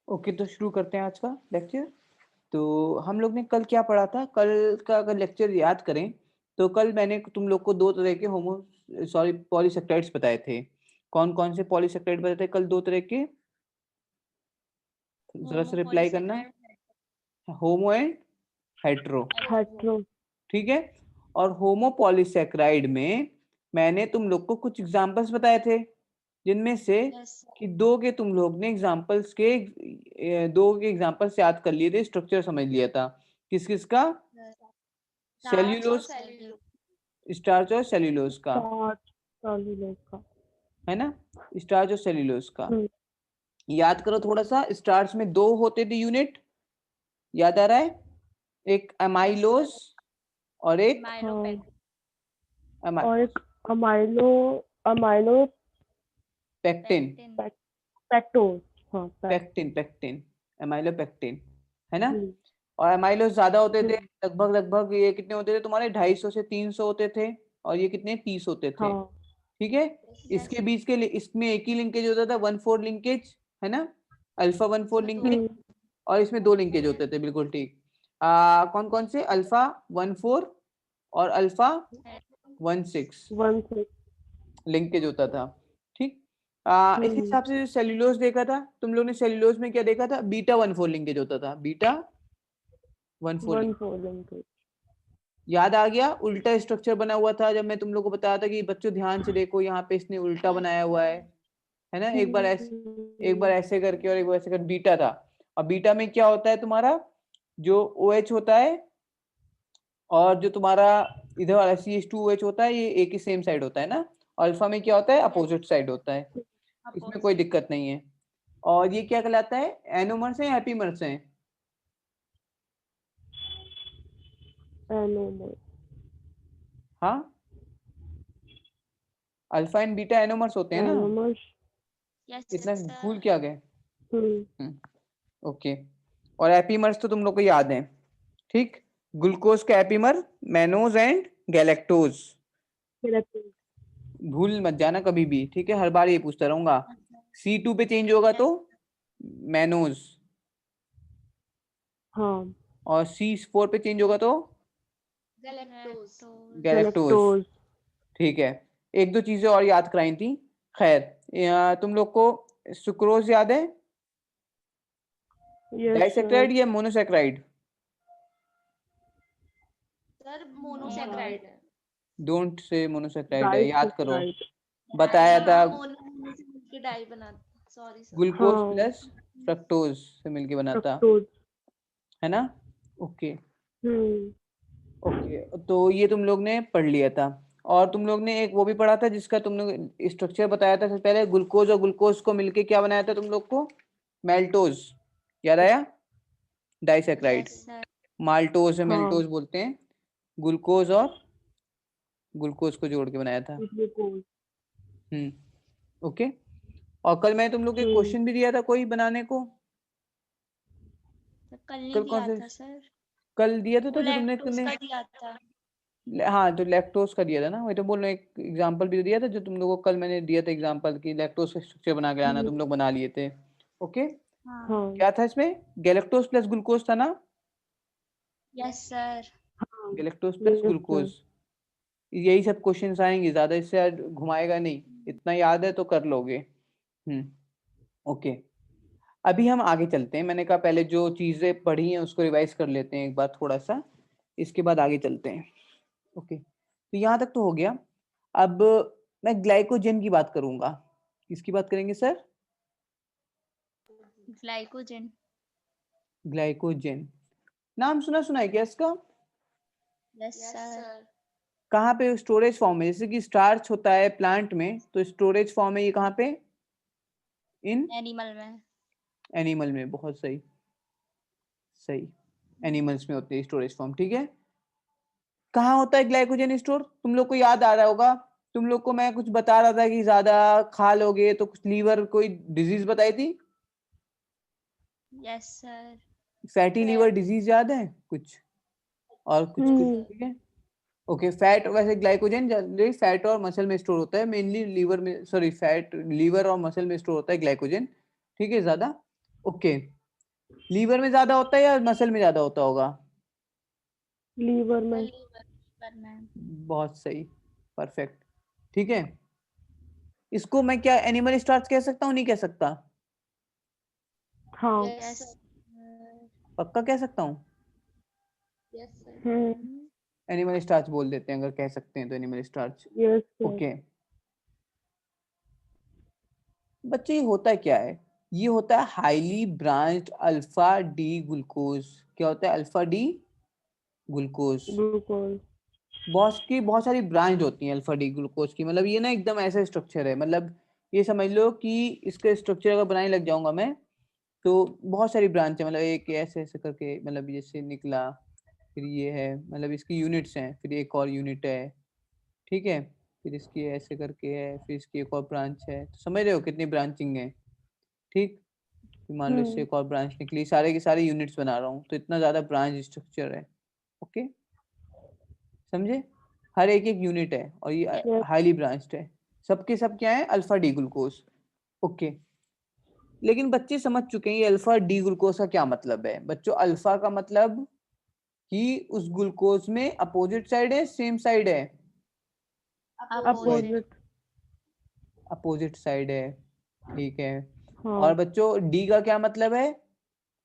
Okay, तो शुरू करते हैं आज का लेक्चर। तो हम लोग ने कल क्या पढ़ा था? कल का अगर लेक्चर याद करें तो कल मैंने तुम लोग को दो तरह के पॉलीसेक्टाइड्स बताए थे। कौन कौन से पॉलीसेक्टाइड बताए थे कल? दो तरह के, जरा से रिप्लाई करना। होमो एंड हेट्रो, हेट्रो। ठीक है। और होमो पॉलीसेक्राइड में मैंने तुम लोग को कुछ एग्जांपल्स बताए थे, जिनमें से कि दो के तुम लोग ने दो के एग्जांपल्स याद कर लिए थे, स्ट्रक्चर समझ लिया था। किस किस का? सेल्यूलोज, स्टार्च और सेल्यूलोज का, सेल्यूलोज का, है ना। स्टार्च और सेल्यूलोज का हम्म, याद करो थोड़ा सा। स्टार्च में दो होते थे यूनिट, याद आ रहा है? एक अमाइलोज और एक हाँ, अमा- और एक अमाइलो अमाइलो पेक्टिन, पेक्टोज। हाँ, पेक्टिन अमाइलोपेक्टिन, है ना। हम्म, और अमाइलोज ज्यादा होते थे, हम्म, लगभग लगभग ये कितने होते थे तुम्हारे? 250 से 300 होते थे, और ये कितने? 30 होते थे, हाँ, ठीक है। इसके बीच के लिए इसमें एक ही लिंकेज होता था, 1,4 लिंकेज, है ना, अल्फा 1,4 लिंकेज। हम्म, और इसमें दो लिंकेज होते थे, बिल्कुल ठीक। कौन कौन से? अल्फा 1,4 और अल्फा 1,6 वन से, लिंकेज होता था, ठीक। इस हम्म, हिसाब से सेल्यूलोज देखा था तुम लोग ने। सेल्यूलोज में क्या देखा था? बीटा 1,4 लिंकेज होता था, बीटा 1,4। वन फोलिंग के। याद आ गया? उल्टा स्ट्रक्चर बना हुआ था, जब मैं तुम लोग को बताया था कि बच्चों ध्यान से देखो, यहाँ पे इसने उल्टा बनाया हुआ है ना। एक बार ऐसे करके और एक बार ऐसे कर, बीटा था। और बीटा में क्या होता है तुम्हारा? जो OH होता है, और जो तुम्हारा इधर वाला CH2OH होता है, ये एक ही सेम साइड होता है ना। अल्फा में क्या होता है? अपोजिट साइड होता है, इसमें कोई दिक्कत नहीं है। और ये क्या कहलाता है? एनोमर्स है, हैप्पीमर्स है? एनोमर। हाँ, अल्फा एंड बीटा एनोमर्स होते हैं ना। एनोमर। इतना भूल क्या गए? हम्म, ओके। और एपीमर्स तो तुम लोग को याद है, ठीक। ग्लूकोज का एपीमर मैनोज एंड गैलेक्टोज, भूल मत जाना कभी भी, ठीक है। हर बार ये पूछता रहूंगा। C2 पे चेंज होगा तो मैनोज, हाँ, और C4 पे चेंज होगा तो गैलेक्टोज, गैलेक्टोज। ठीक है। एक दो चीजें और याद कराई थी। खैर, तुम लोग को सुक्रोज याद है? Yes sir. डाइसेक्राइड या मोनोसेक्राइड? डोंट से मोनोसेक्राइड है, याद करो। डाइसेक्राइड। बताया था, ग्लूकोज हाँ, प्लस फ्रक्टोज से मिलके बनाता, फ्रक्टोज। है ना। ओके हम्म, ओके, तो ये तुम लोग ने पढ़ लिया था। और तुम लोग ने एक वो भी पढ़ा था जिसका तुम लोग स्ट्रक्चर बताया था सबसे पहले। ग्लूकोज और ग्लूकोज को मिलके क्या बनाया था तुम लोग को? मेल्टोज, याद आया? डाइसेक्राइड, माल्टोज है, हाँ, मेल्टोज बोलते हैं। ग्लूकोज और ग्लूकोज को जोड़ के बनाया था। ग्लूकोज। ओके। और कल मैं तुम लोग को एक हम्म, क्वेश्चन भी दिया था कोई बनाने को। कल कौन से? कल दिया तो जो तुमने हाँ, तो लैक्टोज का दिया था ना। वही तो बोल रहा हूँ, एक एग्जांपल भी तो दिया था जो तुम लोगों को कल मैंने दिया था एग्जांपल, की लैक्टोज का स्ट्रक्चर बना के लाना, तुम लोग बना लिए थे। ओके, हाँ, क्या था इसमें? गैलेक्टोज प्लस ग्लूकोज था ना। हाँ, galactose plus yes sir. Glucose, यही सब क्वेश्चंस आएंगे, ज्यादा इससे आज घुमाएगा नहीं। इतना याद है तो कर लोगे। ओके। अभी हम आगे चलते हैं। मैंने कहा पहले जो चीजें पढ़ी हैं उसको रिवाइज कर लेते हैं एक बार थोड़ा सा, इसके बाद आगे चलते हैं। ओके, तो यहाँ तक तो हो गया। अब मैं ग्लाइकोजन की बात करूंगा। किसकी बात करेंगे सर? ग्लाइकोजन, नाम सुना सुना है क्या इसका? कहाँ पे स्टोरेज फॉर्म है? जैसे कि स्टार्च होता है प्लांट में, तो स्टोरेज फॉर्म है ये कहाँ पे? इन एनिमल में, बहुत सही, सही। एनिमल्स में होते हैं स्टोरेज फॉर्म, ठीक है। कहाँ होता है ग्लाइकोजन स्टोर? तुम लोग को याद आ रहा होगा। तुम लोग को मैं कुछ बता रहा था कि ज्यादा खा लोगे तो कुछ लीवर कोई डिजीज बताई थी, फैटी लीवर डिजीज, याद है कुछ? और कुछ कुछ, हम्म, ठीक है। ओके, फैट, वैसे ग्लाइकोजन जनरली फैट और मसल में स्टोर होता है, मेनली लीवर में, सॉरी, फैट लीवर और मसल में स्टोर होता है ग्लाइकोजन, ठीक है, ज्यादा। ओके, लीवर में ज्यादा होता है या मसल में ज्यादा होता होगा? लीवर में। लीवर में। बहुत सही, परफेक्ट। ठीक है, इसको मैं क्या एनिमल स्टार्च कह सकता हूँ, नहीं कह सकता? हाँ। यस पक्का कह सकता हूँ? सर। एनिमल स्टार्च बोल देते हैं, अगर कह सकते हैं तो animal starch. Yes sir. Okay बच्चे, ये होता क्या है? ये होता है highly branched alpha D glucose. क्या होता है? Alpha D glucose. ग्लूकोज। बहुत सारी ब्रांच होती हैं अल्फा डी ग्लूकोज की। मतलब ये ना एकदम ऐसा स्ट्रक्चर है, मतलब ये समझ लो कि इसका स्ट्रक्चर अगर बनाने लग जाऊंगा मैं तो बहुत सारी ब्रांच है। मतलब एक ऐसे ऐसे करके, मतलब जैसे निकला, फिर ये है, मतलब इसकी यूनिट्स हैं, फिर एक और यूनिट है, ठीक है, फिर इसकी ऐसे करके है, फिर इसकी एक और ब्रांच है। तो समझ रहे हो कितनी ब्रांचिंग है? ठीक, फिर मान लो इससे एक और ब्रांच निकली, सारे के सारे यूनिट्स बना रहा हूँ, तो इतना ज्यादा ब्रांच स्ट्रक्चर है। ओके, समझे? हर एक एक यूनिट है और ये यस। हाईली ब्रांच्ड है। सबके सब क्या है? Alpha D glucose. ओके, लेकिन बच्चे समझ चुके हैं ये अल्फा डी ग्लूकोज का क्या मतलब है। बच्चों, अल्फा का मतलब कि उस ग्लूकोज में अपोजिट साइड है, सेम साइड है? अपोजिट। अपोजिट साइड है, ठीक है। हाँ और बच्चों, डी का क्या मतलब है?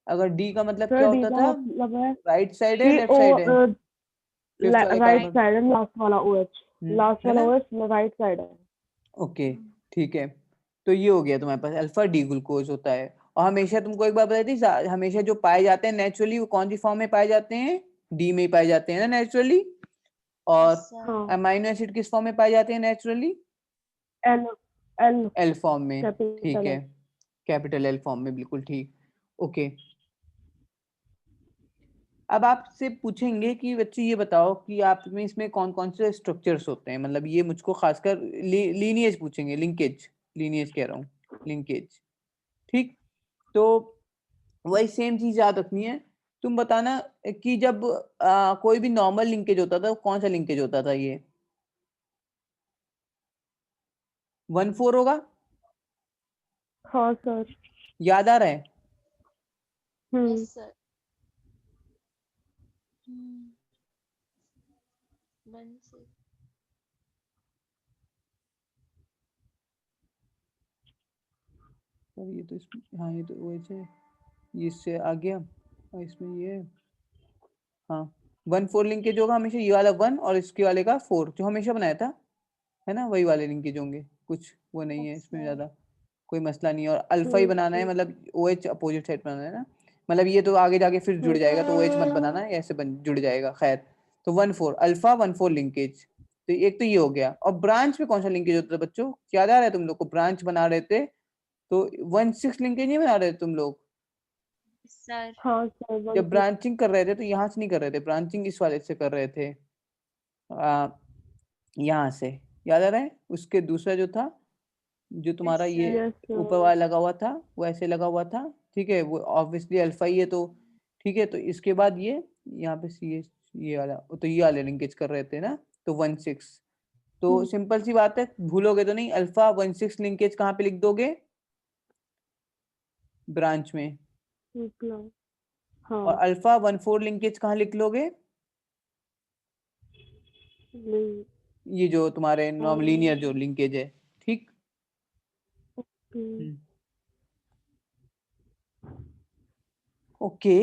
अगर डी का मतलब सर, क्या डी होता का था? मतलब है राइट साइड है, कि लेफ्ट ओ साइड है? फिफ्थ वाले राइट कार्बन, साइड है, लास्ट वाला OH। लास्ट है वाला ना? OH राइट साइड है। ओके, ठीक है। तो ये हो गया तुम्हारे पास अल्फा डी ग्लूकोज होता है। और हमेशा तुमको एक बात बताई थी, हमेशा जो पाए जाते हैं नेचुरली, वो कौन सी फॉर्म में पाए जाते हैं? डी में ही पाए जाते हैं ना नेचुरली। और हाँ। अमाइनो एसिड किस फॉर्म में पाए जाते हैं naturally? L. L. L form में, ठीक कैपिटल है, एल। कैपिटल एल फॉर्म में, बिल्कुल ठीक। ओके, अब आपसे पूछेंगे कि बच्चे ये बताओ कि आप में इसमें कौन कौन से स्ट्रक्चर्स होते हैं। मतलब ये मुझको खासकर लीनिएज पूछेंगे, लिंकेज, लीनिएज कह रहा हूँ, लिंकेज। ठीक, तो वही सेम चीज याद रखनी है। तुम बताना कि जब कोई भी नॉर्मल लिंकेज होता था, कौन सा लिंकेज होता था? ये 1-4 होगा, हाँ सर। याद आ रहा है? Yes sir. 1 6। और ये तो इसमें, हाँ ये तो वो है, ये इससे आ गया, और इसमें ये है। हाँ, 1-4 लिंकेज होगा हमेशा, ये वाला 1 और इसके वाले का 4 जो हमेशा बनाया था, है ना? वही वाले लिंकेज होंगे, कुछ वो नहीं है इसमें ज्यादा, कोई मसला नहीं है। और अल्फा ही बनाना है, मतलब OH अपोजिट साइड बनाना है ना। मतलब ये तो आगे जाके फिर जुड़ जाएगा, तो OH मत बनाना, ऐसे जुड़ जाएगा। खैर, तो 1-4 अल्फा, 1-4 लिंकेज। तो एक तो ये हो गया। और ब्रांच में कौन सा लिंकेज होता था बच्चों, याद आ रहा है तुम लोग को? ब्रांच बना रहे थे तो 1-6 लिंकेज नहीं बना रहे थे तुम लोग? सर हाँ सर, जब 1 6। ब्रांचिंग कर रहे थे तो यहाँ से नहीं कर रहे थे, ब्रांचिंग इस वाले से कर रहे थे, यहाँ से। याद आ रहा है? उसके दूसरा जो था, जो तुम्हारा ये यस ऊपर सर। वाला लगा हुआ था, वो ऐसे लगा हुआ था, ठीक है, वो ऑब्वियसली अल्फा ही है। तो ठीक है, तो इसके बाद ये यहाँ पे ये वाला, तो ये वाले लिंकेज कर रहे थे ना, तो 1-6। तो सिंपल सी बात है, भूलोगे तो नहीं। अल्फा 1-6 लिंकेज कहाँ पे लिख दोगे? ब्रांच में। और हाँ। अल्फा 1-4 लिंकेज कहाँ लिख लोगे? नहीं। ये जो तुम्हारे नॉन लीनियर जो लिंकेज है, ठीक। ओके,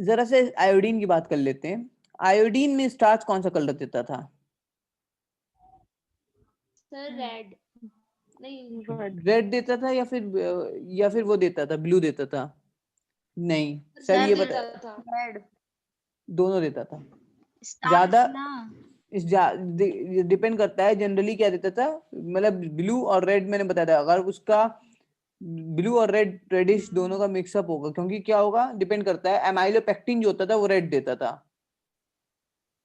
जरा से आयोडीन की बात कर लेते हैं। आयोडीन में स्टार्च कौन सा कलर देता था? सर रेड नहीं। रेड देता था या फिर वो देता था, ब्लू देता था? नहीं सर, ये बता, देता था रेड। दोनों देता था। स्टार्च ज्यादा ना। इस डिपेंड करता है, जनरली क्या देता था, मतलब ब्लू और रेड मैंने बताया था। अगर उसका ब्लू और रेडिश दोनों का मिक्सअप होगा, क्योंकि क्या होगा, डिपेंड करता है। एमाइलोपेक्टिन जो होता था वो रेड देता था,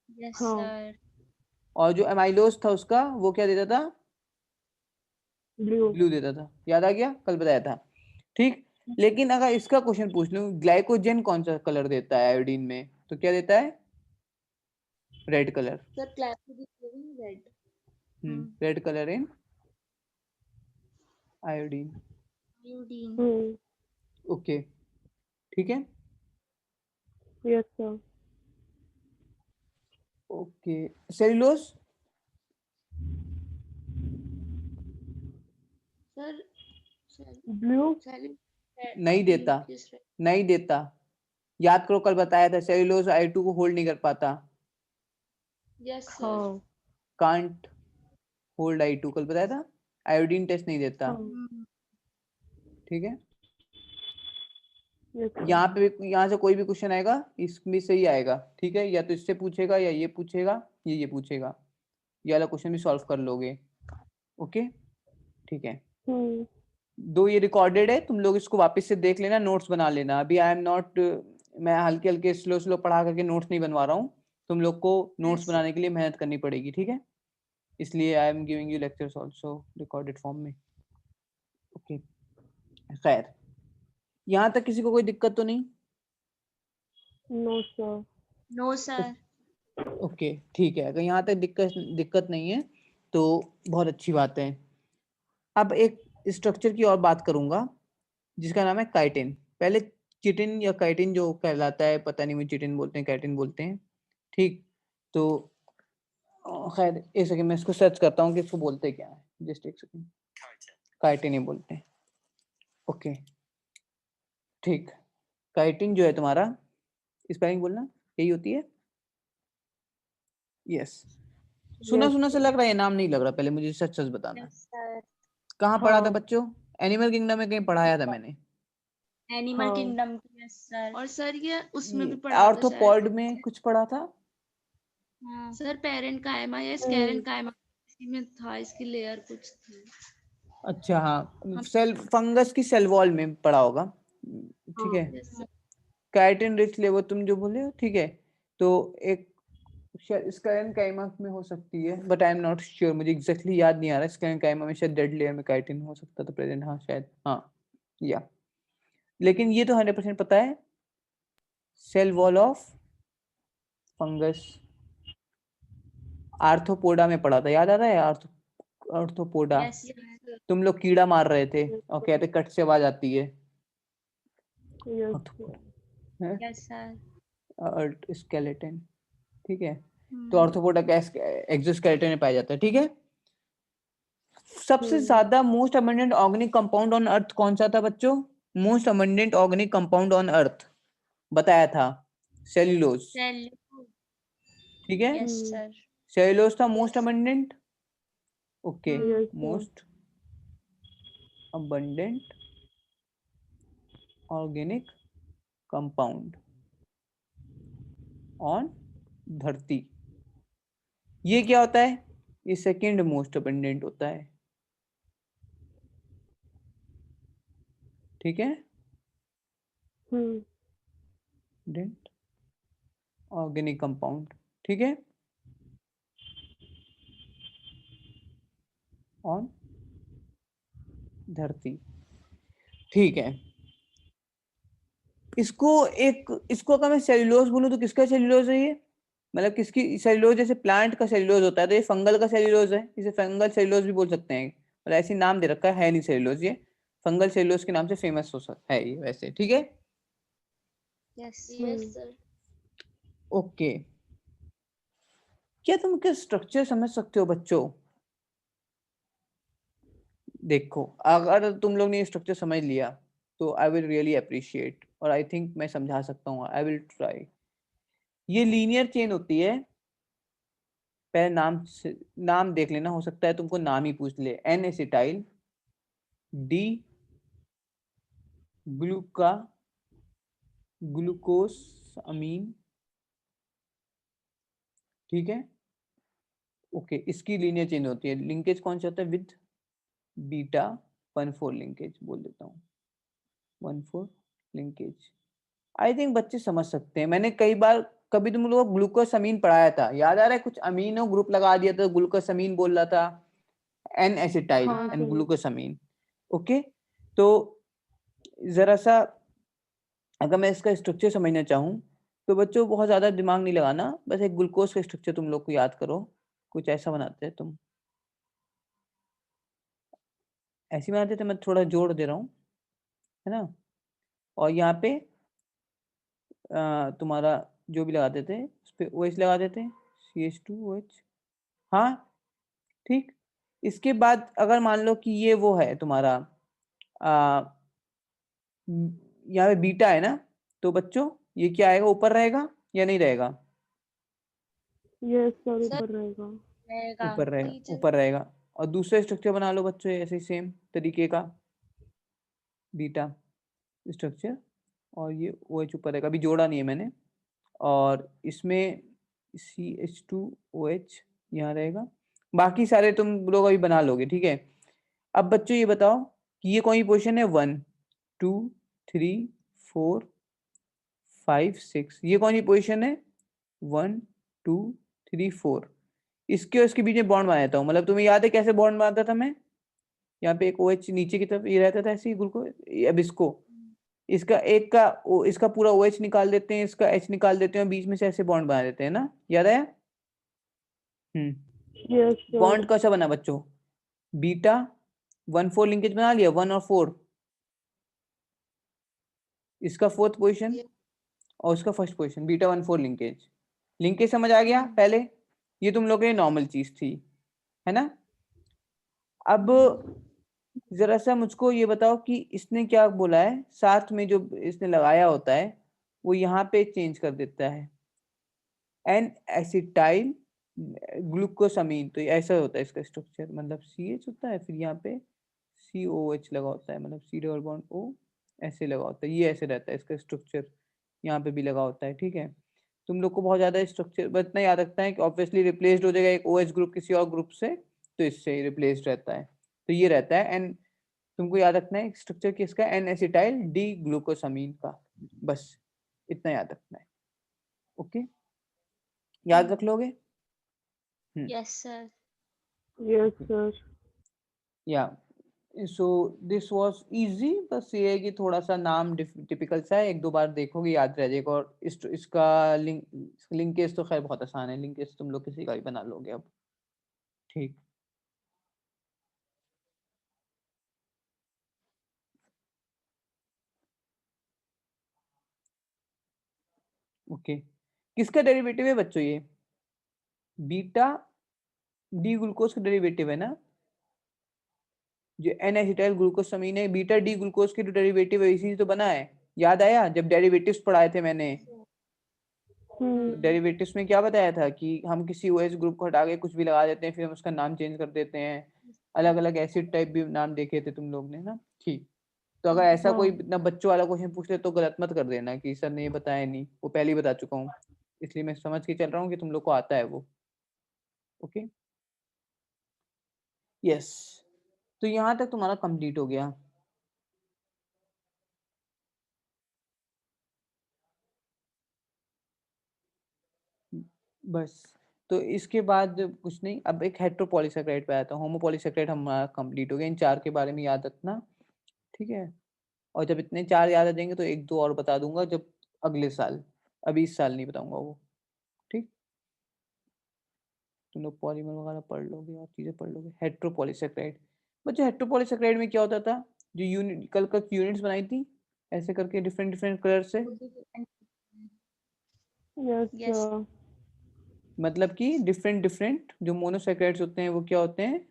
यस हाँ। सर। और जो एमाइलोज था उसका, वो क्या देता था? ब्लू। ब्लू देता था। याद आ गया, कल बताया था, ठीक। लेकिन अगर इसका क्वेश्चन पूछ लूं, ग्लाइकोजन कौन सा कलर देता है आयोडीन में, तो क्या देता है? Red colour. Sir classification red. Red colour इन आयोडीन। आयोडीन। ओके, ठीक है। Yes, sir. Okay, cellulose Sir, cell, Blue. cell, नहीं देता, nucleus, right? नहीं देता। याद करो कल बताया था सेल्यूलोज I2 को होल्ड नहीं कर पाता, Yes, sir. हाँ कांट होल्ड I2, कल बताया था। आयोडीन टेस्ट नहीं देता, हाँ Hmm. ठीक है। yes, sir. यहाँ पे यहाँ से कोई भी क्वेश्चन आएगा इसमें से ही आएगा, ठीक है। या तो इससे पूछेगा या ये पूछेगा, ये पूछेगा, ये वाला क्वेश्चन भी सॉल्व कर लोगे। ओके, ठीक है। हम्म दो ये रिकॉर्डेड है, तुम लोग इसको वापस से देख लेना, नोट्स बना लेना। अभी आई एम नॉट, मैं हल्के हल्के स्लो स्लो पढ़ा करके नोट्स नहीं बनवा रहा हूँ, तुम लोग को नोट्स Yes. बनाने के लिए मेहनत करनी पड़ेगी, ठीक है। इसलिए I am giving you lectures also recorded form में। ओके, खैर, यहाँ तक किसी को कोई दिक्कत तो नहीं? No, sir. No, sir. Okay, ठीक है। अगर यहाँ तक दिक्कत नहीं है तो बहुत अच्छी बात है। अब एक स्ट्रक्चर की और बात करूंगा जिसका नाम है काइटिन। पहले चिटिन या काइटिन जो कहलाता है, पता नहीं, मुझे चिटिन बोलते हैं काइटिन बोलते हैं, ठीक। तो खैर एक सेकंड मैं इसको सर्च करता हूँ कि इसको बोलते क्या है, जस्ट एक सेकंड। काइटिन ही बोलते हैं, ओके, ठीक। काइटिन जो है तुम्हारा, स्पेलिंग बोलना यही होती है, यस। सुना Yes, सुना सा sir. लग रहा है, ये नाम नहीं लग रहा, पहले मुझे सच सच बताना। Yes, sir. कहाँ पढ़ा था हाँ बच्चों? एनिमल किंगडम में कहीं पढ़ाया था मैंने। Animal हाँ Kingdom. Yes, sir. और सर ये उसमें भी ये पढ़ा था आर्थ्रोपॉड शायद। में कुछ पढ़ा था। हाँ सर, पेरेंट कायमा या हम्म स्कैरेंट कायमा इसी में था, इसकी लेयर कुछ थी। अच्छा, हाँ, हम सेल फंगस की सेल वॉल में पढ़ा होगा, ठीक है। Yes sir. Chitin rich level तुम जो बोले हो, ठीक है। तो एक स्कैरन काइमा में हो सकती है, but I am not sure, मुझे एग्जैक्टली याद नहीं आ रहा। स्कैरन काइमा में शायद डेड लेयर में काइटिन हो सकता था प्रेजेंट, हाँ शायद, हाँ, या। लेकिन ये तो 100% पता है, cell wall of fungus Arthropoda में पढ़ा था, याद आ रहा है? आर्थ्रोपोडा। Yes sir. तुम लोग कीड़ा मार रहे थे yes, और कहते कट से आवाज आती है, yes, आर्थ्रोपोडा sir. है, यस सर। स्केलेटन, ठीक है। तो आर्थ्रोपोडा का एक्सोस्केलेटन में पाया जाता है, ठीक है। सबसे ज्यादा most abundant organic compound on earth कौन सा था बच्चों? Most abundant organic compound on earth बताया था, सेल्यूलोज, सेल्यूलोज। ठीक है। यस हम्म सर। सेल्यूलोज था most Yes. Abundant, okay, yes, sir. Most abundant organic compound on धरती। ये क्या होता है? ये सेकंड मोस्ट अबंडेंट होता है, ठीक है। डेंट ऑर्गेनिक कंपाउंड, ठीक है, ऑन धरती, ठीक है। इसको अगर मैं सेल्यूलोज बोलूं तो किसका सेल्यूलोज है ये? मतलब किसकी सेल्यूलोज? जैसे प्लांट का सेल्यूलोज होता है तो ये फंगल का सेल्यूलोज है, इसे फंगल सेल्यूलोज भी बोल सकते हैं। मतलब ऐसे नाम दे रखा है नहीं सेल्यूलोज, ये फंगल सेल्यूलोज के नाम से फेमस हो सकता है ये वैसे, ठीक है। Yes yes sir. ओके, क्या तुम क्या स्ट्रक्चर समझ सकते हो बच्चों? देखो, अगर तुम लोग ने स्ट्रक्चर समझ लिया तो आई विल रियली अप्रिशिएट, और आई थिंक मैं समझा सकता हूँ, आई विल ट्राई। ये लीनियर चेन होती है, पहले नाम देख लेना, हो सकता है तुमको नाम ही पूछ ले। एन एसिटाइल डी ग्लूका ग्लूकोस अमीन, ठीक है, ओके। इसकी लीनियर चेन होती है, लिंकेज कौन सा होता है? विद बीटा 1,4 लिंकेज बोल देता हूँ, 1,4 लिंकेज। आई थिंक बच्चे समझ सकते हैं। मैंने कई बार, कभी तुम लोग ग्लूकोस अमीन पढ़ाया था, याद आ रहा है? कुछ अमीनो ग्रुप लगा दिया था, ग्लूकोस अमीन बोल रहा था, एन एसिटाइल हाँ and sir glucose amine, okay. तो जरा सा अगर मैं इसका स्ट्रक्चर समझना चाहूँ तो बच्चों बहुत ज्यादा दिमाग नहीं लगाना, बस एक ग्लूकोज का स्ट्रक्चर तुम लोग को याद करो, कुछ ऐसा बनाते हैं तुम, ऐसे बनाते थे, मैं थोड़ा जोड़ दे रहा हूँ, है ना। और यहाँ पे तुम्हारा जो भी लगा देते हैं उस पे OH लगा देते हैं, CH2OH। हाँ ठीक। इसके बाद अगर मान लो कि ये वो है तुम्हारा यहाँ पे बीटा है ना, तो बच्चों ये क्या आएगा, ऊपर रहेगा या नहीं रहेगा? यस सर, सर ऊपर रहेगा। रहेगा ऊपर रहेगा, टीचर। ऊपर रहेगा। और दूसरा स्ट्रक्चर बना लो बच्चों ऐसे ही सेम तरीके का, बीटा स्ट्रक्चर, और ये OH ऊपर रहेगा, अभी जोड़ा नहीं है मैंने। और इसमें CH2OH यहाँ रहेगा। बाकी सारे तुम लोग अभी बना लोगे, ठीक है। अब बच्चों ये बताओ कि ये कौन सी पोजीशन है, 1 2 3 4 5 6, ये कौन सी पोजीशन है, 1 2 3 4। इसके और इसके बीच में बॉन्ड बना देता हूँ, मतलब तुम्हें याद है कैसे बॉन्ड बनाता था मैं? यहाँ पे एक OH नीचे की तरफ ये रहता था ऐसे ही ग्लूकोज। अब इसको, इसका एक का इसका पूरा OH निकाल देते हैं, इसका H निकाल देते हैं और बीच में से ऐसे बॉन्ड बना देते हैं ना, याद आया? Yes sir. बॉन्ड कैसा बना बच्चों, बीटा 1 4 लिंकेज बना लिया, 1 और 4, इसका 4th पोजीशन और उसका 1st position, beta 1 4 linkage. Linkage समझ आ गया पहले? ये तुम लोग के लिए नॉर्मल चीज थी, है ना। अब जरा सा मुझको ये बताओ कि इसने क्या बोला है, साथ में जो इसने लगाया होता है वो यहाँ पे चेंज कर देता है, एन एसिटाइल ग्लूकोसामीन। तो ऐसा होता है इसका स्ट्रक्चर, मतलब CH होता है, फिर यहाँ पे COH लगा होता है, मतलब C डबल बॉन्ड O ऐसे लगा होता है, ये ऐसे रहता है इसका स्ट्रक्चर, यहाँ पे भी लगा होता है, ठीक है। तुम लोग को बहुत ज्यादा स्ट्रक्चर बस इतना याद रखना है कि ऑब्वियसली रिप्लेस्ड हो जाएगा एक OH ग्रुप किसी और ग्रुप से, तो इससे रिप्लेस्ड रहता है, तो ये रहता है। एन, तुमको याद रखना है स्ट्रक्चर किसका, एन एसिटाइल डी ग्लूकोसामीन का, बस इतना याद रखना है। ओके, याद रख लोगे? Yes sir. Yes Okay. Sir. Yeah. So this was easy, बस ये है कि थोड़ा सा नाम टिपिकल सा है, एक दो बार देखोगे याद रह जाएगा। और इसका लिंकेज तो खैर बहुत आसान है, लिंकेज तुम लोग किसी का भी बना लोगे अब, ठीक। ओके, किसका डेरिवेटिव है बच्चों ये, बीटा डी ग्लूकोज का डेरिवेटिव है ना, जो एन एसिटाइल ग्लूकोसामीन है, बीटा डी ग्लूकोज की डेरिवेटिव है, इसी से तो बना है। याद आया जब डेरिवेटिव्स पढ़ाए थे मैंने, डेरिवेटिव्स में क्या बताया था कि हम किसी OH ग्रुप को हटा के कुछ भी लगा देते हैं, फिर हम उसका नाम चेंज कर देते हैं, अलग अलग एसिड टाइप भी नाम देखे थे तुम लोग ने ना, ठीक। तो अगर ऐसा कोई हाँ। इतना बच्चों वाला क्वेश्चन पूछ ले तो गलत मत कर देना कि सर ने ये बताया नहीं, वो पहले ही बता चुका हूँ, इसलिए मैं समझ के चल रहा हूँ कि तुम लोग को आता है वो। ओके, यस, तो यहाँ तक तुम्हारा कंप्लीट हो गया। बस, तो इसके बाद कुछ नहीं, अब एक हेट्रोपॉलीसेकेराइड पे आता हूँ। होमोपॉलीसेकेराइड हमारा कंप्लीट हो गया, इन 4 के बारे में याद रखना, ठीक है। और जब इतने 4 याद आ जाएंगे तो एक दो और बता दूंगा जब अगले साल, अभी इस साल नहीं बताऊंगा वो, ठीक। तुम लोग पॉलीमर वगैरह पढ़ लोगे और चीजें पढ़ लोगे। हेट्रोपॉलीसेकेराइड, बच्चे हेट्रोपॉलीसेकेराइड में क्या होता था, जो यूनिट कल यूनिट्स बनाई थी ऐसे करके डिफरेंट डिफरेंट कलर से, यस यस सर। मतलब कि डिफरेंट डिफरेंट जो मोनोसेकेराइड्स होते हैं वो क्या होते हैं,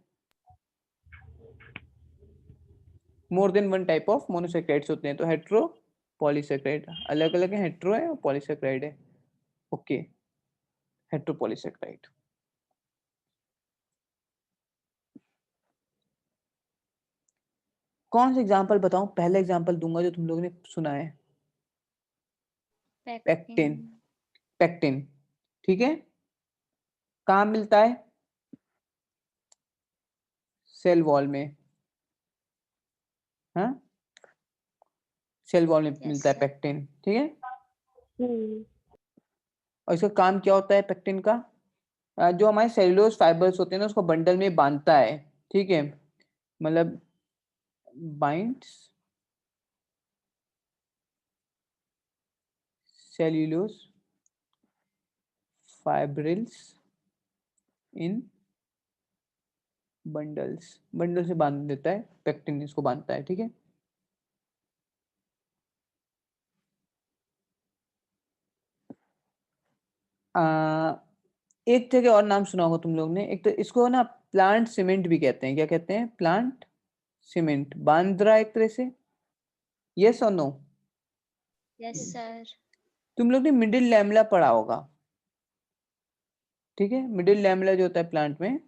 more than one type of monosaccharides होते हैं। तो हेट्रो पॉलीसेकेराइड अलग अलग है, हेट्रो है और पॉलीसेकेराइड है। ओके, हेट्रोपॉलीसेकेराइड। कौन सा एग्जांपल बताऊं, पहला एग्जांपल दूंगा जो तुम लोगों ने सुना है, पैक्टिन। पेक्टिन। पेक्टिन, ठीक है, कहाँ मिलता है, सेल वॉल में, हाँ, सेल वॉल में यस मिलता है सर। पेक्टिन, ठीक है। हम्म। और इसका काम क्या होता है पेक्टिन का, जो हमारे सेलुलोज फाइबर्स होते हैं ना उसको बंडल में बांधता है, ठीक है, मतलब बाइंड्स सेल्यूलोज फाइब्रिल्स इन बंडल्स, बंडल से बांध देता है पेक्टिन, इसको बांधता है, ठीक है। एक जगह और नाम सुना होगा तुम लोग ने, एक तो इसको ना प्लांट सीमेंट भी कहते हैं। क्या कहते हैं? Plant cement. बांध रहा है एक तरह से। यस और नो? Yes sir. तुम लोग ने मिडिल लैमेला पढ़ा होगा, ठीक है? मिडिल लैमेला जो होता है प्लांट में,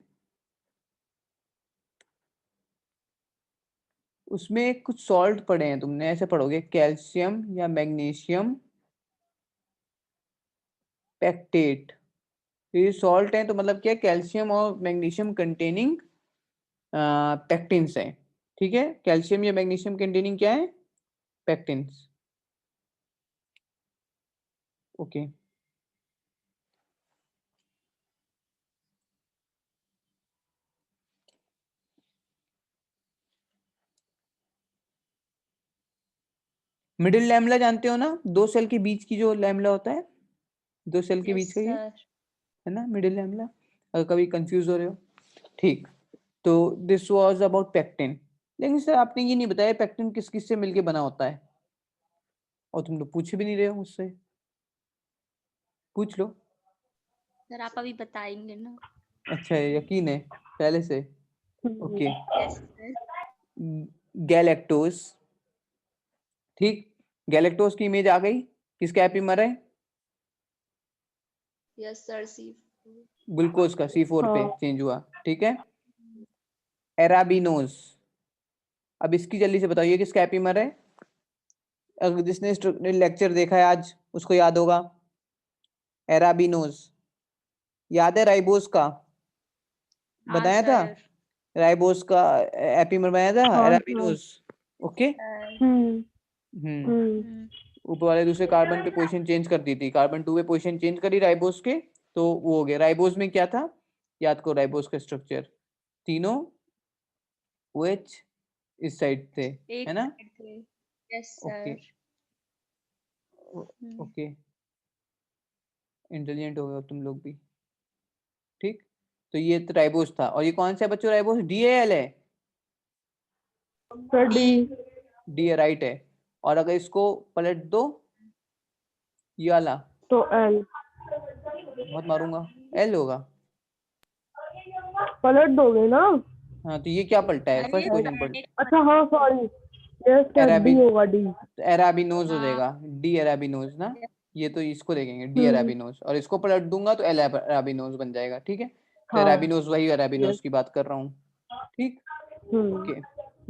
उसमें कुछ सॉल्ट पढ़े हैं तुमने, ऐसे पढ़ोगे, कैल्शियम या मैग्नीशियम पैक्टेट। ये सॉल्ट है तो मतलब क्या? कैल्शियम और मैग्नीशियम कंटेनिंग पैक्टिन्स है, ठीक है? कैल्शियम या मैग्नीशियम कंटेनिंग क्या है? पैक्टिन्स। ओके। मिडिल लैमेला जानते हो ना? दो सेल के बीच की जो लैमेला होता है, दो सेल के यस बीच का, ये सर। है ना मिडिल लैमेला। अगर कभी कंफ्यूज हो रहे हो, ठीक। तो दिस वाज अबाउट पैक्टिन। लेकिन सर आपने ये नहीं बताया पैक्टिन किस किस से मिलके बना होता है, और तुम लोग पूछ भी नहीं रहे हो मुझसे। पूछ लो। सर आप अभी बताएंगे ना? अच्छा, यकीन है पहले से? ओके। Yes sir. गैलेक्टोज, ठीक। गैलेक्टोज की इमेज आ गई, किसका एपिमर है? Yes sir. सी। ग्लूकोज का, C4 पे हाँ। चेंज हुआ, ठीक है। एराबिनोज, अब इसकी जल्दी से बताइए किसका एपिमर है? अगर जिसने लेक्चर देखा है आज उसको याद होगा। एराबिनोज याद है? राइबोज का हाँ बताया था, सर। राइबोज का एपिमर बनाया था हाँ सर। एराबिनोज। ओके। सर। हम्म हम्म। हम्म ऊपर वाले दूसरे कार्बन पे पोजीशन चेंज कर दी थी, कार्बन 2 पे पोजीशन चेंज करी राइबोज के, तो वो हो गया। राइबोज में क्या था याद करो? राइबोज का स्ट्रक्चर, तीनों OH इस साइड थे, एक है ना? साइड थे। Yes okay. Sir. Okay, intelligent हो गए हो तुम लोग भी, ठीक। तो ये तो राइबोज था, और ये कौन सा है बच्चों? राइबोज DAL है। Sir D. डी है, राइट है। और अगर इसको पलट दो, ये वाला, तो एल। बहुत मारूंगा, L होगा। पलट दोगे ना? हाँ, तो ये क्या पलटा है? अरे फर्स्ट पोजीशन पर अच्छा हाँ सॉरी। यस सर डी एराबिन, होगा डी। एराबिनोज हो हाँ। जाएगा। डी एराबिनोज ना, ये तो इसको देखेंगे डी हम्म। एराबिनोज, और इसको पलट दूंगा तो एल एराबिनोज बन जाएगा, ठीक है। तो हाँ। एराबिनोज वही एराबिनोज यस। की बात कर रहा हूँ, ठीक। Hmm. Okay,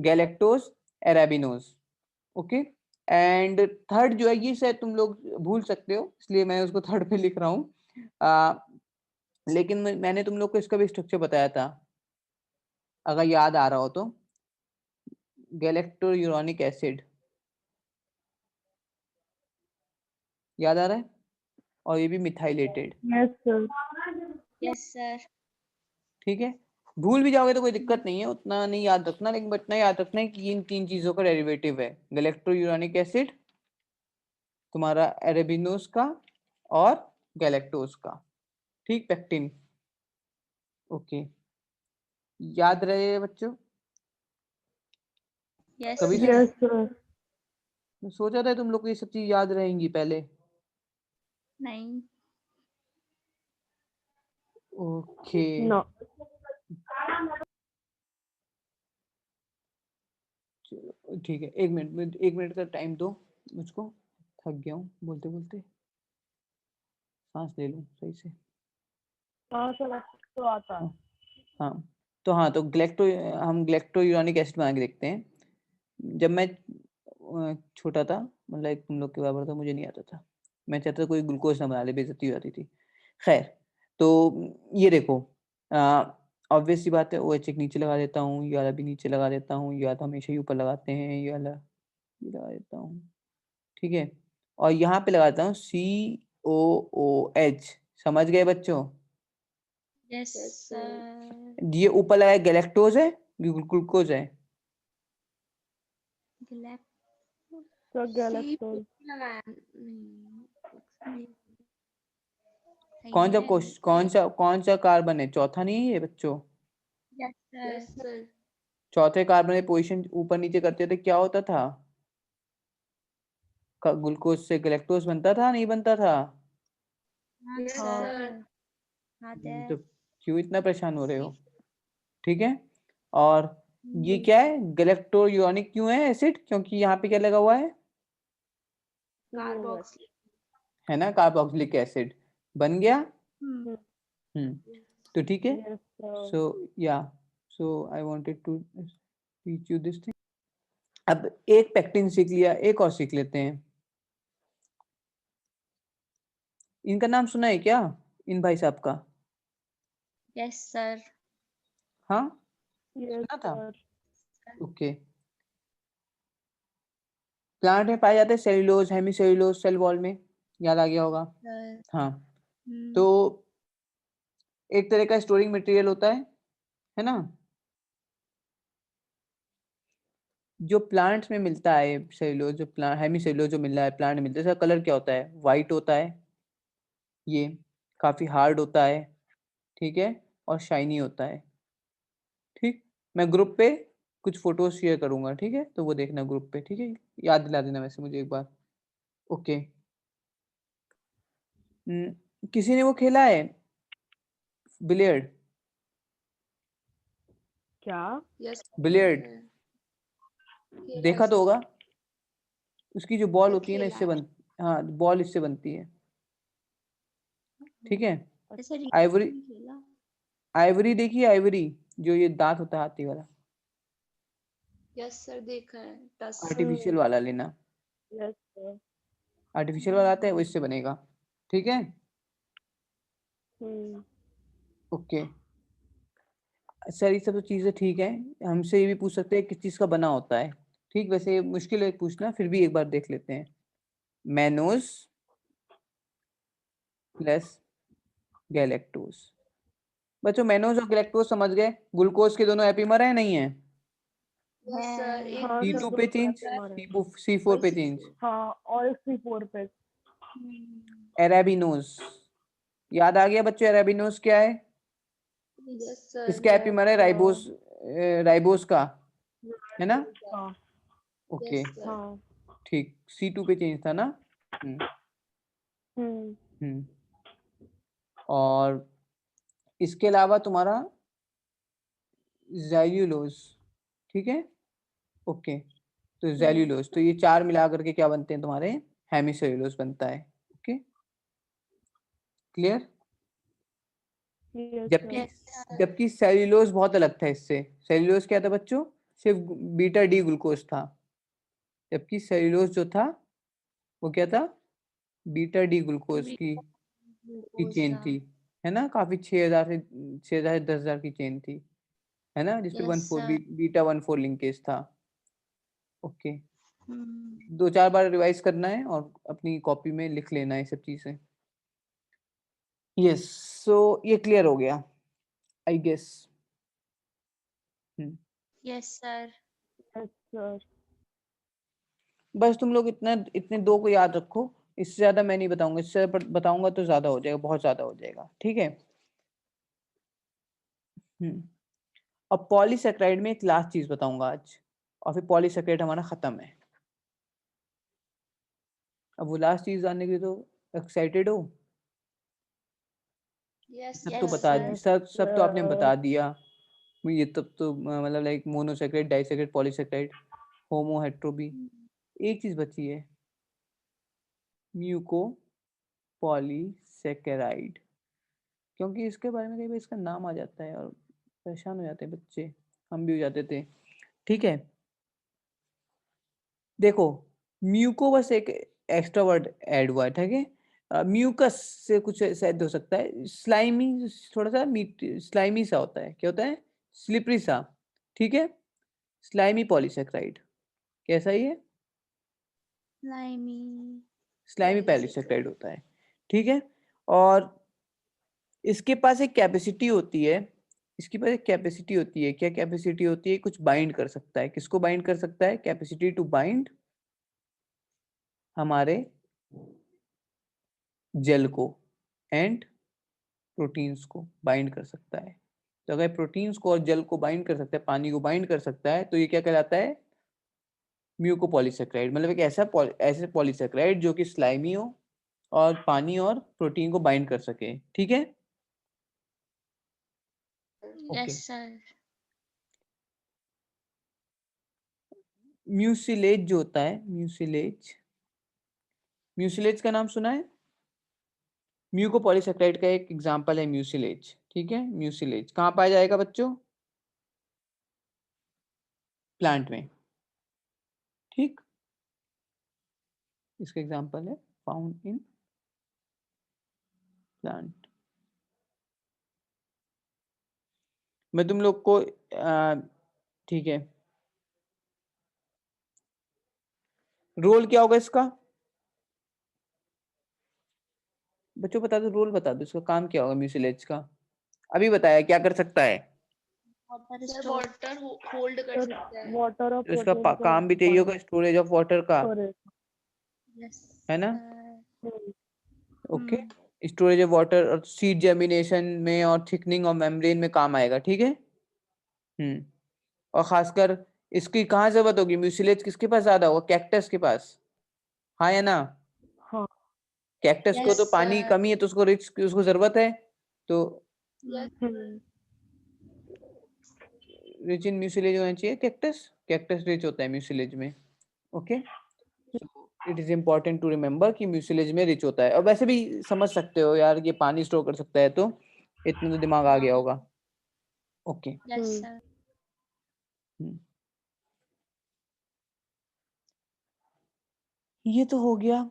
galactose, arabinose, okay. And third जो है, ये शायद तुम लोग भूल सकते हो, इसलिए मैं उसको थर्ड पे लिख रहा हूँ। लेकिन मैंने तुम लोग को इसका भी स्ट्रक्चर बताया था, अगर याद आ रहा हो तो। गैलेक्टोयूरानिक एसिड, याद आ रहा है? और ये भी methylated, yes sir. Yes sir. ठीक है। भूल भी जाओगे तो कोई दिक्कत नहीं है, उतना नहीं याद रखना, लेकिन इतना याद रखना है कि इन तीन चीजों का डेरिवेटिव है, गैलेक्टोयूरानिक एसिड, तुम्हारा एरेबिनोज का, और गैलेक्टोज का, ठीक, पेक्टिन। ओके, याद रहे बच्चों? यस कभी से सर। Yes sir. मैं सोचा था तुम लोग को ये सब चीज याद रहेंगी पहले। नहीं। Okay, no. चलो ठीक है, एक मिनट का टाइम दो मुझको, थक गया हूँ बोलते बोलते, सांस ले लूँ सही से। हाँ सर तो आता है। हाँ हाँ, तो हाँ, तो हम ग्लैक्टोयूरानिक एसिड बना के देखते हैं। जब मैं छोटा था, मतलब एक तुम लोग के बराबर था, मुझे नहीं आता था, मैं चाहता था कोई ग्लूकोज ना बना ले, बेइज्जती हो जाती थी। खैर, तो ये देखो, ऑब्वियस सी बात है, OH एक नीचे लगा देता हूँ, ये वाला भी नीचे लगा देता हूँ, ये वाला हमेशा ही ऊपर लगाते हैं, ये वाला ये लगा देता हूँ, ठीक है। और यहाँ पे लगाता हूँ COOH, समझ गए बच्चों? Yes sir. ये ऊपर लगा गैलेक्टोज है, ग्लूकोज है। सर सी गैलेक्टोज। लगाया नहीं। कौन सही सा है। कौन सा कार्बन है? चौथा नहीं है ये बच्चों? Yes sir. चौथे कार्बन में पोजीशन ऊपर नीचे करते थे, क्या होता था? ग्लूकोज से गैलेक्टोज बनता था, नहीं बनता था? हाँ हाँ सर आता है। तो क्यों इतना परेशान हो रहे हो? ठीक है। और ये क्या है, गैलेक्टोयोनिक क्यों है एसिड? क्योंकि यहाँ पे क्या लगा हुआ है कार्बोक्सिलिक। है ना, कार्बोक्सिलिक एसिड बन गया। हम्म, तो ठीक है। yes sir. So yeah so I wanted to teach you this thing. अब एक पेक्टिन सीख लिया, एक और सीख लेते हैं। इनका नाम सुना है क्या, इन भाई साहब का? Yes sir. हाँ Yes सुना था। sir. ओके। प्लांट में पाए जाते हैं cellulose, hemicellulose, cell wall में, याद आ गया होगा। सर हाँ तो एक तरह का स्टोरिंग मटेरियल होता है ना, जो प्लांट्स में मिलता है सेल्यूलोज, जो प्लांट हेमी सेल्यूलोज जो मिल रहा है प्लांट में मिलता है, इसका कलर क्या होता है? वाइट होता है, ये काफी हार्ड होता है, ठीक है, और शाइनी होता है। ठीक, मैं ग्रुप पे कुछ फोटोज शेयर करूंगा, ठीक है, तो वो देखना ग्रुप पे, ठीक है, याद दिला देना वैसे मुझे एक बार। ओके। किसी ने वो खेला है बिलियर्ड? क्या? यस बिलियर्ड देखा तो होगा, उसकी जो बॉल होती है ना, इससे बन, हाँ बॉल इससे बनती है, ठीक है। सर आइवरी, खेला। आइवरी देखी, आइवरी जो ये दांत होता है हाथी वाला, यस सर देखा है, टस। आर्टिफिशियल वाला लेना, Yes sir. आर्टिफिशियल वाला आता है वो इससे बनेगा, ठीक है। हम्म. ओके सर, ये सब तो चीजें ठीक है, हमसे ये भी पूछ सकते हैं किस चीज का बना होता है, ठीक, वैसे ये मुश्किल है पूछना, फिर भी एक बार देख लेते हैं। Mannose plus galactose. बच्चों मैनोज और गैलेक्टोज समझ गए, ग्लूकोज के दोनों एपीमर है नहीं है? यस सर एक हाँ सर, C2 पे दोनों चेंज, हमारे. C4 पे चेंज। हाँ और C4 पे. एराबिनोज, याद आ गया बच्चों, एराबिनोज क्या है? Yes sir. इसका एपीमर है राइबोस, राइबोस का, है ना? हाँ ओके यस सर। हाँ. ठीक, C2 पे चेंज था ना। हम्म हम्म. हम्म। और इसके अलावा तुम्हारा ज़ैल्यूलोज, ठीक है, ओके। तो ज़ैल्यूलोज, तो ये चार मिला करके क्या बनते हैं तुम्हारे? हेमिसेल्यूलोज बनता है, ओके क्लियर। Yes जबकि sir. जबकि सेल्यूलोज बहुत अलग था इससे, सेल्यूलोज क्या था बच्चों? सिर्फ बीटा डी ग्लूकोज था, जबकि सेल्यूलोज जो था वो क्या था? बीटा डी ग्लूकोज की चेन थी, है ना, काफी 6000 से 6000 से 10,000 की चेन थी, है ना, जिसपे यस 14 सर। बीटा 14 लिंकेज था। ओके, दो चार बार रिवाइज करना है और अपनी कॉपी में लिख लेना है ये सब चीजें। यस, सो ये क्लियर हो गया I guess. Yes sir. Yes sir. बस तुम लोग इतना, इतने दो को याद रखो, इससे ज्यादा मैं नहीं बताऊंगा, इससे बताऊंगा तो ज्यादा हो जाएगा, बहुत ज्यादा हो जाएगा, ठीक है। अब पॉलीसेकेराइड में एक लास्ट चीज बताऊंगा आज, और फिर पॉलीसेकेराइड हमारा खत्म है। अब वो लास्ट चीज जानने के लिए तो एक्साइटेड हो? यस सब तो यस बता सर। सब तो आपने बता दिया, ये तब तो मतलब लाइक मोनोसेकेराइड, डाइसेकेराइड, पॉलीसेकेराइड, होमो, हेट्रो भी। एक चीज बची है, म्यूको पॉलीसेकेराइड, क्योंकि इसके बारे में कई बार इसका नाम आ जाता है और परेशान हो जाते हैं बच्चे, हम भी हो जाते थे, ठीक है। देखो म्यूको बस एक एक्स्ट्रा वर्ड ऐड हुआ है, ठीक है, म्यूकस से कुछ शायद हो सकता है, स्लाइमी, थोड़ा सा मीट स्लाइमी सा होता है, क्या होता है? स्लिपरी सा, ठीक है, स्लाइमी पॉलीसेकेराइड, कैसा ही है? स्लाइमी स्लाइमी पॉलीसेकेराइड होता है, ठीक है। और इसके पास एक कैपेसिटी होती है, इसके पास एक कैपेसिटी होती है, क्या कैपेसिटी होती है? कुछ बाइंड कर सकता है, किसको बाइंड कर सकता है? कैपेसिटी टू बाइंड हमारे जेल को एंड प्रोटीन्स को बाइंड कर सकता है। तो अगर प्रोटीन्स को और जेल को बाइंड कर सकता है, पानी को बाइंड कर सकता है, तो ये क्या कहलाता है? म्यूकोपॉलीसेकेराइड, मतलब एक ऐसा ऐसे पॉलीसेकेराइड जो कि स्लाइमी हो और पानी और प्रोटीन को बाइंड कर सके, ठीक है। Yes sir. म्यूसिलेज जो होता है, म्यूसिलेज का नाम सुना है? म्यूकोपॉलीसेकेराइड का एक एग्जांपल है म्यूसिलेज, ठीक है। म्यूसिलेज कहाँ पाया जाएगा बच्चों? प्लांट में, ठीक। इसका एग्जांपल है फाउंड इन प्लांट। मैं तुम लोग को ठीक है, रोल क्या होगा इसका बच्चों? बता दो, रोल बता दो, इसका काम क्या होगा म्यूसिलेज का? अभी बताया क्या कर सकता है। सर वाटर होल्ड कर सकता है। वाटर और तो इसका प्रोटीन को काम भी चाहिए होगा स्टोरेज ऑफ वाटर का, स्टोरेज। यस है ना? हम्म, ओके, स्टोरेज ऑफ वाटर और सीड जर्मिनेशन में और थिकनिंग ऑफ मेम्ब्रेन में काम आएगा, ठीक है। और खासकर इसकी कहाँ जरूरत होगी? म्यूसिलेज किसके पास ज्यादा होगा? कैक्टस के पास, हाँ या ना? हाँ। कैक्टस को तो Yes, पानी की sir. कमी है, तो उसको रिच की उसको जरूरत है, तो हम्म, रिच इन म्यूसिलेज होना चाहिए कैक्टस। कैक्टस रिच होता है म्यूसिलेज में, okay. It is important to remember कि म्यूसिलेज में रिच होता है। और वैसे भी समझ सकते हो यार, ये पानी स्टोर कर सकता है, तो इतना तो दिमाग आ गया होगा, ओके। Yes, sir. ये तो हो गया।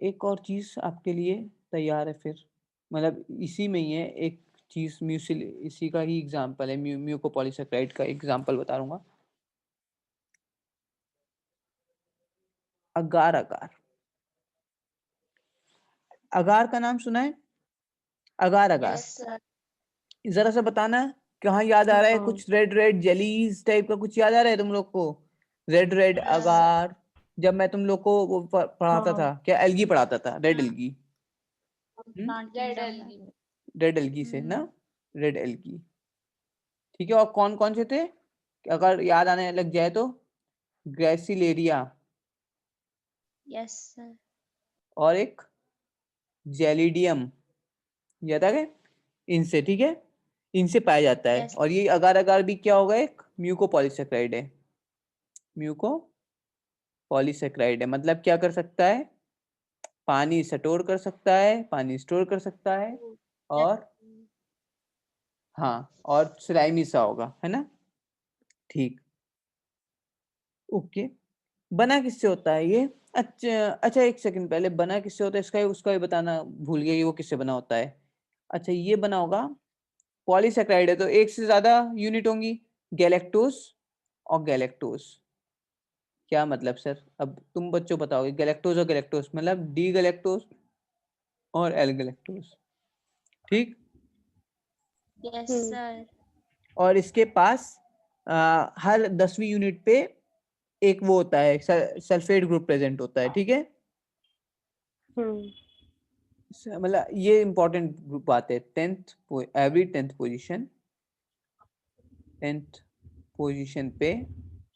एक और चीज आपके लिए तैयार है फिर, मतलब इसी में ही है एक चीज, म्यूसिल इसी का ही एग्जांपल है, म्यूकोपॉलीसेकेराइड का एग्जांपल बता दूंगा। अगार, अगार का नाम सुना है? अगार, Yes, sir. जरा सा बताना कहाँ याद आ रहा है? हाँ। कुछ रेड रेड जेलीज टाइप का कुछ याद आ रहा है तुम लोग को? रेड रेड अगार, जब मैं तुम लोग को वो पढ़ाता हाँ। था, क्या एल्गी पढ़ाता था, red algae, Plant Red exam algae। Red algae से ना, रेड एल्गी, ठीक है। और कौन कौन से थे अगर याद आने लग जाए तो? Gracilaria, Yes, sir. और एक जेलिडियम, याद आ गए इनसे, ठीक है। इनसे पाया जाता है। Yes. और ये अगार अगार भी क्या होगा? एक म्यूकोपॉलीसेकेराइड है, म्यूकोपॉलीसेकेराइड है। मतलब क्या कर सकता है? पानी स्टोर कर सकता है, पानी स्टोर कर सकता है, और हाँ, और स्लाइमी सा होगा, है ना, ठीक, ओके। बना किससे होता है ये? अच्छा अच्छा, एक सेकंड पहले, बना किससे होता है इसका उसका भी बताना भूल गया कि वो किससे बना होता है। अच्छा, ये बना होगा, पॉलीसेकेराइड है तो एक से ज्यादा यूनिट होंगी, गैलेक्टोज और गैलेक्टोज। क्या मतलब सर? अब तुम बच्चों बताओगे, गैलेक्टोज और गैलेक्टोज मतलब डी गैलेक्टोज और एल गैलेक्टोज, ठीक। Yes, sir. और इसके पास हर 10वीं यूनिट पे एक वो होता है, सल्फेट ग्रुप प्रेजेंट होता है, ठीक है। मतलब ये इंपॉर्टेंट बात है, एवरी 10th पोजीशन पे,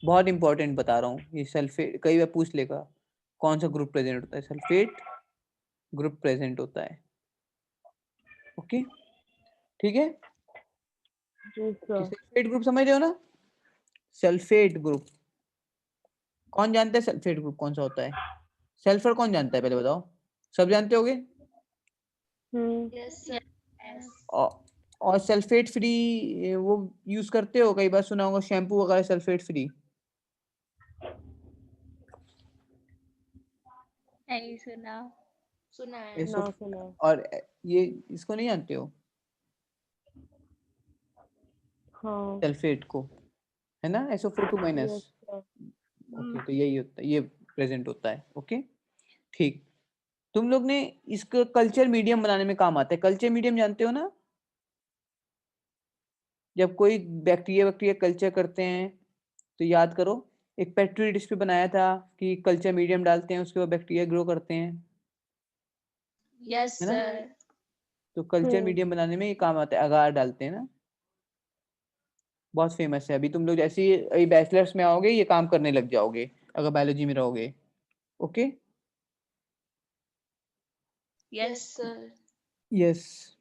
बहुत इंपॉर्टेंट बता रहा हूँ ये। सल्फेट कई बार पूछ लेगा कौन सा ग्रुप प्रेजेंट होता है, सल्फेट ग्रुप प्रेजेंट होता है, ओके, ठीक है। सल्फेट ग्रुप समझ रहे हो ना? सल्फेट ग्रुप, कौन जानता है सल्फेट ग्रुप कौन सा होता है? सल्फर कौन जानता है पहले बताओ? सब जानते होगे। Yes, sir. और सल्फेट फ्री वो यूज करते हो, कई बार सुना होगा शैम्पू वगैरह सल्फेट फ्री। नहीं सुना। सुना है। ये ना सब, सुना। और ये इसको नहीं जानते हो हाँ। सल्फेट को, है ना, SO4 minus, yes sir. Okay. तो यही होता है, ये प्रेजेंट होता है, ओके, ठीक। तुम लोग ने इसको कल्चर मीडियम बनाने में काम आता है। कल्चर मीडियम जानते हो ना? जब कोई बैक्टीरिया बैक्टीरिया कल्चर करते हैं तो याद करो, एक पेट्री डिश पे बनाया था कि कल्चर मीडियम डालते हैं, उसके बाद बैक्टीरिया ग्रो करते हैं, Yes, है ना। sir. तो कल्चर मीडियम बनाने में ये काम आता है, अगार डालते हैं ना, बहुत फेमस है। अभी तुम लोग जैसे ही बैचलर्स में आओगे ये काम करने लग जाओगे, अगर बायोलॉजी में रहोगे, ओके। Yes, sir. Yes.